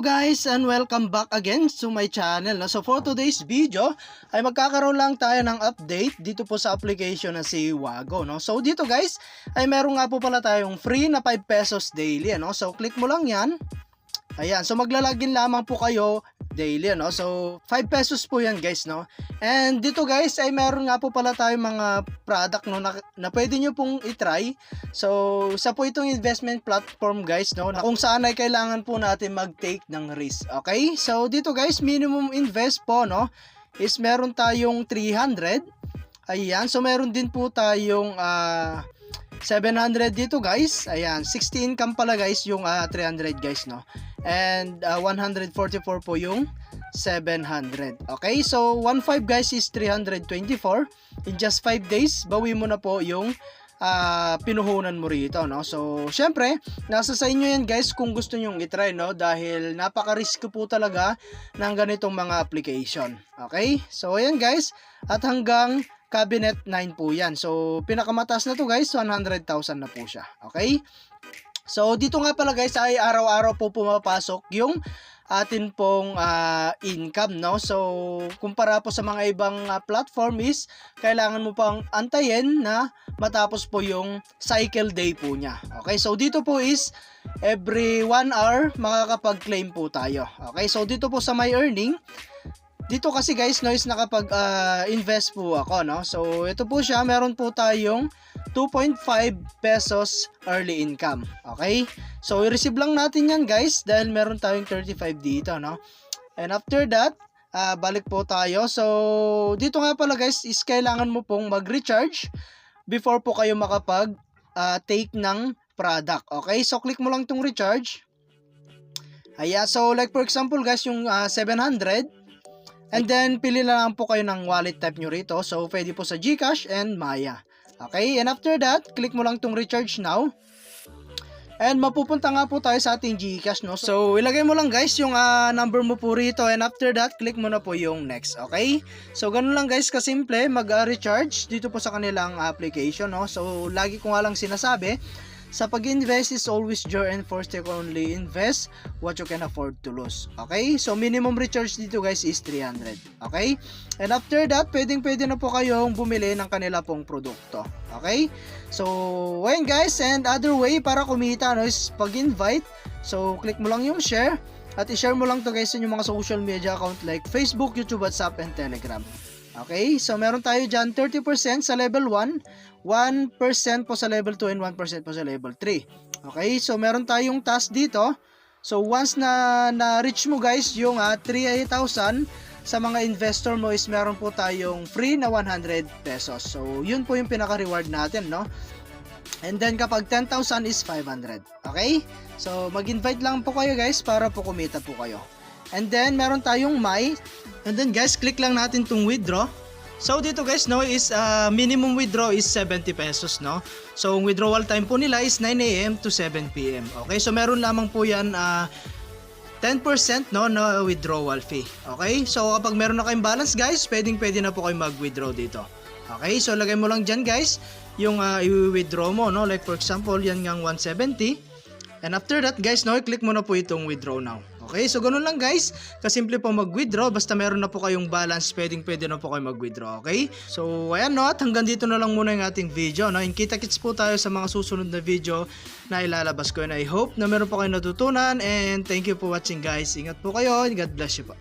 Hello guys and welcome back again to my channel. So for today's video ay magkakaroon lang tayo ng update dito po sa application na si Wago. So dito guys ay meron nga po pala tayong free na 5 pesos daily. So click mo lang yan. Ayan, so maglalagin lamang po kayo daily, so 5 pesos po yan guys, and dito guys ay meron nga po pala tayong mga product, na pwede nyo pong itry. So sa po itong investment platform guys, na kung saan ay kailangan po natin mag-take ng risk. Okay, so dito guys minimum invest po, is meron tayong 300. Ayan, so meron din po tayong 700 dito guys. Ayan, 60 income pala guys yung 300 guys, and 144 po yung 700. Okay, so 1.5 guys is 324. In just 5 days bawi mo na po yung pinuhunan mo rito, so syempre nasa sa inyo yan guys kung gusto nyong itry, dahil napaka-risk po talaga ng ganitong mga application. Okay, so ayan guys, at hanggang cabinet 9 po yan. So pinakamataas na to guys, 100,000 na po siya. Okay, so dito nga pala guys ay araw-araw po pumapasok yung atin pong income, so kumpara po sa mga ibang platform is kailangan mo pang antayin na matapos po yung cycle day po niya. Okay, so dito po is every 1 hour makakapag-claim po tayo. Okay, so dito po sa my earning, dito kasi guys is nakapag invest po ako, so ito po siya, meron po tayong 2.5 pesos early income. Okay, so i-receive lang natin yan guys dahil meron tayong 35 dito, and after that balik po tayo. So dito nga pala guys is kailangan mo pong mag-recharge before po kayo makapag take ng product. Okay, so click mo lang tong recharge. Ayan, so like for example guys yung 700, and then pili na lang po kayo ng wallet type nyo rito. So pwede po sa GCash and Maya. Okay, and after that click mo lang tong recharge now, and mapupunta nga po tayo sa ating GCash, so ilagay mo lang guys yung number mo po rito, and after that click mo na po yung next. Okay, so ganun lang guys kasimple mag-recharge dito po sa kanilang application, so lagi ko nga lang sinasabi, sa pag-invest is always your and first take only invest what you can afford to lose. Okay, so minimum recharge dito guys is 300. Okay, and after that pwede na po kayong bumili ng kanila pong produkto. Okay, so ayun guys, and other way para kumita is pag-invite. So click mo lang yung share at i-share mo lang to guys sa inyong mga social media account like Facebook, YouTube, WhatsApp, and Telegram. Okay, so meron tayo dyan 30% sa level 1, 1% po sa level 2, and 1% po sa level 3. Okay, so meron tayong task dito. So once na reach mo guys yung 3,000 sa mga investor mo is meron po tayong free na 100 pesos. So yun po yung pinaka-reward natin, and then kapag 10,000 is 500. Okay, so mag-invite lang po kayo guys para po kumita po kayo. And then meron tayong my, and then guys click lang natin tong withdraw. So dito guys is minimum withdraw is 70 pesos, so ang withdrawal time po nila is 9 AM to 7 PM. Okay, so meron lamang po yan 10% na withdrawal fee. Okay, so kapag meron na kayong balance guys, pwede na po kayo mag-withdraw dito. Okay, so lagay mo lang dyan guys yung i-withdraw mo, like for example yan ngang 170, and after that guys click mo na po itong withdraw now. Okay, so ganun lang guys, kasimple po mag-withdraw, basta meron na po kayong balance, pwede na po kayo mag-withdraw. Okay, so ayan, at hanggang dito na lang muna yung ating video, and kita-kits po tayo sa mga susunod na video na ilalabas ko, and I hope na meron po kayo natutunan, and thank you for watching guys. Ingat po kayo, and God bless you po.